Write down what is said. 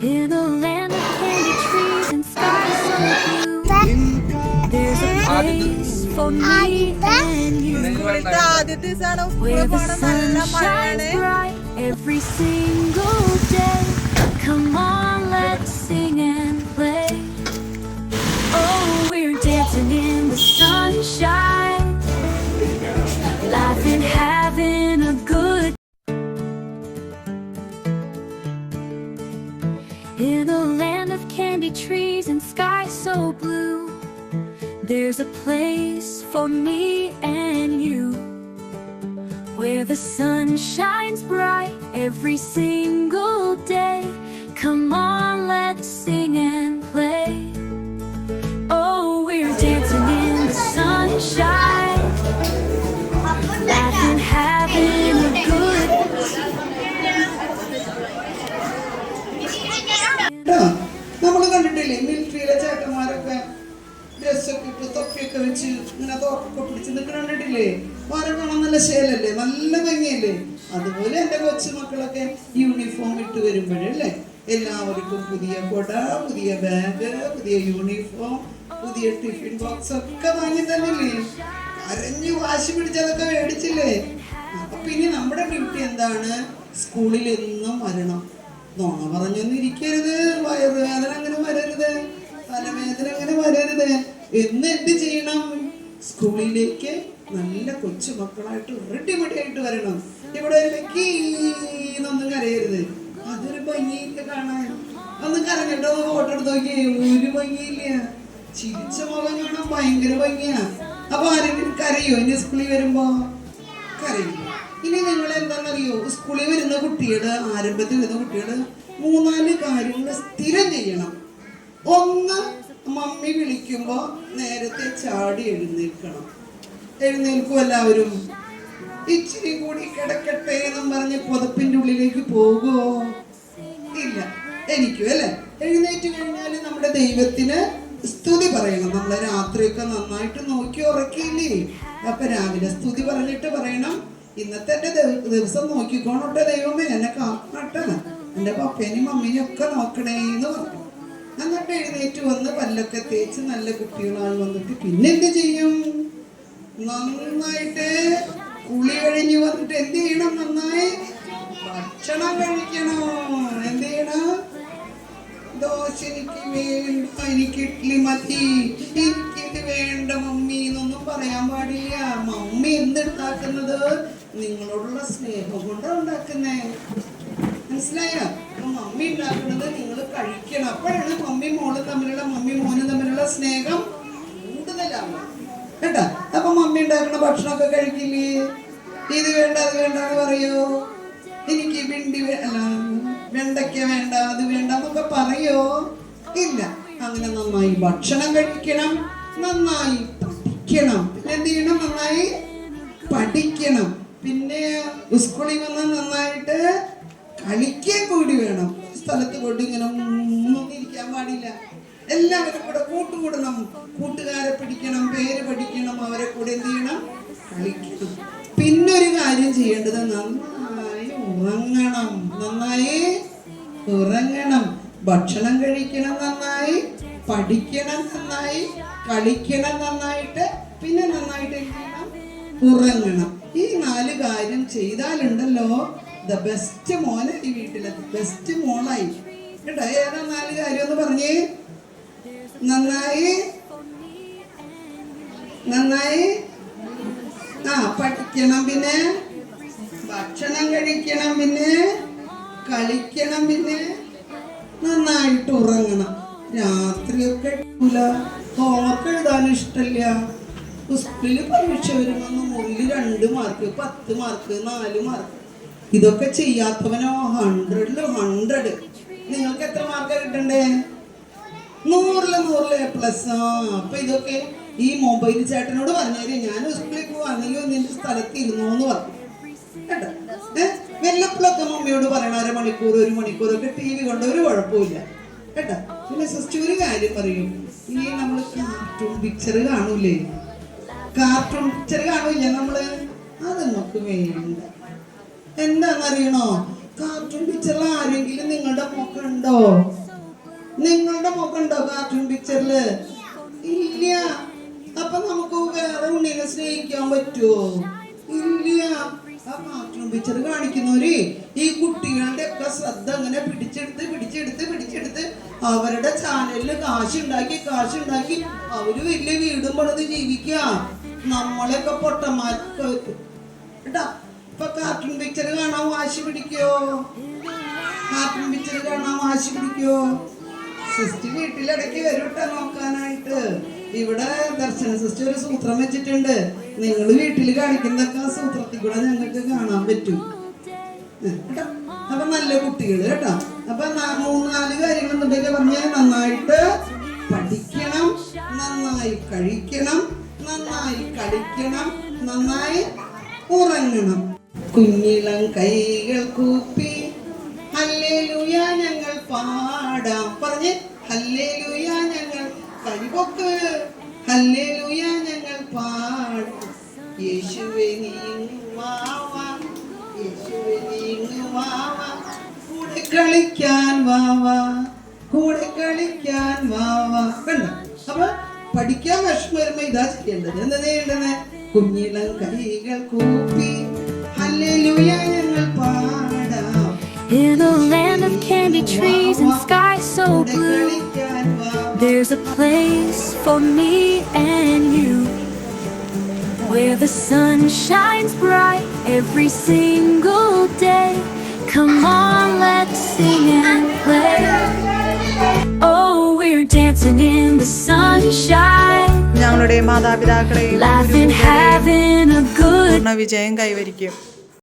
In a land of candy trees and skies so blue, there's a place for me and you, where the sun shines bright every single day. Come on, let's sing and play. Oh, we're dancing in the sunshine, laughing, having a good. In a land of candy trees and skies so blue, there's a place for me and you, where the sun shines bright every single day. Come on, let's sing and play. Oh, we're dancing in the sunshine, laughing, having a good. നമ്മൾ കണ്ടിട്ടില്ലേ മിലിറ്ററിയിലെ ചേട്ടന്മാരൊക്കെ ഡ്രസ്സൊക്കെ ഇട്ട് തൊപ്പിയൊക്കെ വെച്ച് ഇങ്ങനെ തോക്കൊക്കെ പിടിച്ച് നിൽക്കുന്ന കണ്ടിട്ടില്ലേ? അവരെ കാണാൻ നല്ല ശേലല്ലേ, നല്ല ഭംഗിയല്ലേ? അതുപോലെ എൻ്റെ കൊച്ചുമക്കളൊക്കെ യൂണിഫോം ഇട്ട് വരുമ്പോഴല്ലേ എല്ലാവർക്കും പുതിയ കൊട, പുതിയ ബാഗ്, പുതിയ യൂണിഫോം, പുതിയ ടിഫിൻ ബോക്സ് ഒക്കെ വാങ്ങി തന്നില്ലേ? കരഞ്ഞു വാശി പിടിച്ചതൊക്കെ മേടിച്ചില്ലേ? അപ്പൊ ഇനി നമ്മുടെ ഡ്യൂട്ടി എന്താണ്? സ്കൂളിൽ എന്നും വരണം. നോണ പറഞ്ഞൊന്നും ഇരിക്കരുത്. വയറുവേദന അങ്ങനെ വരരുത്, തലവേദന അങ്ങനെ വരരുത്. എന്ന് എന്ത് ചെയ്യണം? സ്കൂളിലേക്ക് നല്ല കൊച്ചുമക്കളായിട്ട് റെഡിമെഡി ആയിട്ട് വരണം. ഇവിടെ എന്നൊന്നും കരയരുത്. അതൊരു ഭംഗിയില്ല കാണാൻ. ഒന്ന് കരഞ്ഞിട്ടോ ഫോട്ടോ എടുത്ത് നോക്കിയേ, ഒരു ഭംഗിയില്ല. ചിരിച്ച മുഖം കാണാൻ ഭയങ്കര ഭംഗിയാ. അപ്പൊ ആരെങ്കിലും കരയോ ഇനി സ്കൂളിൽ വരുമ്പോ? കരയില്ല. ഇനി നിങ്ങൾ എന്താണെന്നറിയോ? സ്കൂളിൽ വരുന്ന കുട്ടികള്, ആരംഭത്തിൽ വരുന്ന കുട്ടികള് 3-4 കാര്യങ്ങൾ സ്ഥിരം ചെയ്യണം. ഒന്ന്, മമ്മി വിളിക്കുമ്പോ നേരത്തെ ചാടി എഴുന്നേൽക്കണം. എഴുന്നേൽക്കും എല്ലാവരും. ഇച്ചിരി കൂടി കിടക്കട്ടെ എന്നും പറഞ്ഞ് പുതപ്പിന്റെ ഉള്ളിലേക്ക് പോകുമോ? ഇല്ല. എനിക്കും അല്ലെ, എഴുന്നേറ്റ് കഴിഞ്ഞാൽ നമ്മുടെ ദൈവത്തിന് സ്തുതി പറയണം. നമ്മളെ രാത്രിയൊക്കെ നന്നായിട്ട് നോക്കി ഉറക്കിയില്ലേ? അപ്പൊ രാവിലെ സ്തുതി പറഞ്ഞിട്ട് പറയണം, ഇന്നത്തെ എൻ്റെ ദിവസം നോക്കിക്കോണോട്ടെ ദൈവമേ, എന്നെ കാക്കട്ടെ, എൻ്റെ പപ്പേനെയും മമ്മീനെയും ഒക്കെ നോക്കണേ എന്ന് പറഞ്ഞു. എന്നിട്ട് എഴുന്നേറ്റ് വന്ന് പല്ലൊക്കെ തേച്ച് നല്ല കുട്ടികളായി വന്നിട്ട് പിന്നെ എന്ത് ചെയ്യും? നന്നായിട്ട് കുളി കഴിഞ്ഞ് വന്നിട്ട് എന്ത് ചെയ്യണം? നന്നായി ഭക്ഷണം കഴിക്കണം. എന്ത് ചെയ്യണം? ദോശ എനിക്ക് വേണ്ട, എനിക്ക് ഇഡ്ഡലി മതി, എനിക്കിത് വേണ്ട മമ്മി എന്നൊന്നും പറയാൻ പാടില്ല. മമ്മി എന്തുണ്ടാക്കുന്നത്? നിങ്ങളോടുള്ള സ്നേഹം കൊണ്ടാണ് ഉണ്ടാക്കുന്നേ. മനസ്സിലായോ? അപ്പൊ മമ്മി ഉണ്ടാക്കുന്നത് നിങ്ങൾ കഴിക്കണം. അപ്പോഴാണ് മമ്മി മോനും തമ്മിലുള്ള സ്നേഹം കൂടുതലാണ് കേട്ടാ. അപ്പൊ മമ്മി ഉണ്ടാക്കുന്ന ഭക്ഷണമൊക്കെ കഴിക്കില്ലേ? ഇത് വേണ്ട അത് വേണ്ട എന്ന് പറയോ? എനിക്ക് വെണ്ടയ്ക്ക വേണ്ട, അത് വേണ്ട എന്നൊക്കെ പറയോ? ഇല്ല. അങ്ങനെ നന്നായി ഭക്ഷണം കഴിക്കണം, നന്നായി പഠിക്കണം. പിന്നെ എന്ത് ചെയ്യണം? നന്നായി പഠിക്കണം. പിന്നെ സ്കൂളിൽ വന്ന് നന്നായിട്ട് കളിക്കാൻ കൂടി വേണം. സ്ഥലത്ത് കൊണ്ട് ഇങ്ങനെ ഇരിക്കാൻ പാടില്ല. എല്ലാവരും കൂടെ കൂട്ടുകൂടണം. കൂട്ടുകാരെ പിടിക്കണം, പേര് പഠിക്കണം, അവരെ കൂടെ എന്ത് ചെയ്യണം? കളിക്കണം. പിന്നൊരു കാര്യം ചെയ്യേണ്ടത്, നന്നായി ഉറങ്ങണം. നന്നായി ഉറങ്ങണം. ഭക്ഷണം കഴിക്കണം, നന്നായി പഠിക്കണം, നന്നായി കളിക്കണം, നന്നായിട്ട് പിന്നെ നന്നായിട്ട് എന്ത് ചെയ്യണം? ഉറങ്ങണം. ഈ 4 കാര്യം ചെയ്താലുണ്ടല്ലോ ദ ബെസ്റ്റ് മോനെ ഈ വീട്ടിലെ ബെസ്റ്റ് മോളായി കേട്ടോ. ഏതാ 4 കാര്യം എന്ന് പറഞ്ഞേ? നന്നായി പഠിക്കണം, പിന്നെ ഭക്ഷണം കഴിക്കണം, പിന്നെ കളിക്കണം, പിന്നെ നന്നായിട്ട് ഉറങ്ങണം. രാത്രിയൊക്കെ ഹോംവർക്ക് എഴുതാൻ ഇഷ്ടമില്ല. സ്കൂളിൽ പരീക്ഷ വരുമ്പോൾ മുറിയിൽ 2 മാർക്ക്, 10 മാർക്ക്, 4 മാർക്ക്. ഇതൊക്കെ ചെയ്യാത്തവനോ 100-100. നിങ്ങൾക്ക് എത്ര മാർക്ക് കിട്ടണ്ടേ? 100-100 A+. അപ്പൊ ഇതൊക്കെ ഈ മൊബൈൽ ചേട്ടനോട് പറഞ്ഞേരെ, ഞാൻ സ്കൂളിൽ പോവാണെങ്കിൽ നിന്റെ സ്ഥലത്ത് ഇരുന്നോ എന്ന് പറഞ്ഞു കേട്ടോ. വെല്ലപ്പോഴൊക്കെ മമ്മിയോട് പറയണം, 1/2 മണിക്കൂർ 1 മണിക്കൂറൊക്കെ TV കൊണ്ട് ഒരു കുഴപ്പമില്ല കേട്ടോ. പിന്നെ സിസ്റ്റർ ഒരു കാര്യം പറയും, ഈ നമ്മൾ കാർട്ടൂൺ പിക്ചർ കാണൂലേ? കാർട്ടൂൺ പിക്ചർ കാണൂല്ലേ നമ്മള്? അത് നമുക്ക് വേണ്ട. എന്താണെന്നറിയണോ? കാർട്ടൂൺ പിക്ചറിൽ ആരെങ്കിലും നിങ്ങളുടെ മുഖമുണ്ടോ? നിങ്ങളുടെ മുഖമുണ്ടോ കാർട്ടൂൺ പിക്ചറില്? ഇല്ല. അപ്പൊ നമുക്ക് വേറെ ഉണ്ണിനെ സ്നേഹിക്കാൻ പറ്റുമോ? ഇല്ല. ആ കാർട്ടൂൺ പിക്ചർ കാണിക്കുന്നവര് ഈ കുട്ടികളുടെ ഒക്കെ ശ്രദ്ധ അങ്ങനെ പിടിച്ചെടുത്ത് അവരുടെ ചാനലില് കാശുണ്ടാക്കി അവര് വലിയ വീടും പണിത് ജീവിക്കുക. നമ്മളെയൊക്കെ പൊട്ടന്മാരൊക്കെ കേട്ടാ. ഇപ്പൊ കാർട്ടൂൺ പിക്ചർ കാണാൻ വാശി പിടിക്കോ? കാർട്ടൂൺ പിക്ചർ കാണാൻ വാശി പിടിക്കോ? സിസ്റ്റർ വീട്ടിലിടയ്ക്ക് വരൂട്ട നോക്കാനായിട്ട്. ഇവിടെ ദർശന സിസ്റ്റർ ഒരു സൂത്രം വെച്ചിട്ടുണ്ട്. നിങ്ങൾ വീട്ടിൽ കാണിക്കുന്നതൊക്കെ ആ സൂത്രത്തിൽ കൂടെ ഞങ്ങൾക്ക് കാണാൻ പറ്റും കേട്ടോ. അപ്പൊ നല്ല കുട്ടികൾ കേട്ടോ. അപ്പൊ 3-4 കാര്യങ്ങൾ എന്തുണ്ടെങ്കിൽ പറഞ്ഞാൽ നന്നായിട്ട് പഠിക്കണം, നന്നായി കഴിക്കണം, നന്നായി കളിക്കണം, നന്നായി ഉറങ്ങണം. കുഞ്ഞിളം കൈകൾ കൂപ്പി ഹല്ലേലൂയ ഞങ്ങൾ പാടാം. പറഞ്ഞ് ഹല്ലേലൂയ ഞങ്ങൾ കൈപൊക്ക്, ഹല്ലേലൂയ ഞങ്ങൾ പാടാം. യേശുവേ നീങ്ങുവാവാ, യേശുവേ നീങ്ങുവാവാ, കൂടെ കളിക്കാൻ വാവാ, കൂടെ കളിക്കാൻ വാവാ. കണ്ടോ? അപ്പൊ പഠിക്കാൻ വിഷമം വരുമ്പോ ഇതാ ചെയ്യേണ്ടത്. എന്താ ചെയ്യേണ്ടത്? കുഞ്ഞിളം കൈകൾ കൂപ്പി ഹല്ലേലൂയ ഞങ്ങൾ പാടാം. In a land of candy trees and sky so blue, there's a place for me and you, where the sun shines bright every single day. Come on, let's sing and play. Oh, we're dancing in the sunshine, ഞങ്ങളുടെ മാതാപിതാക്കളെ laughing, having a good വിജയം കൈവരിക്കും.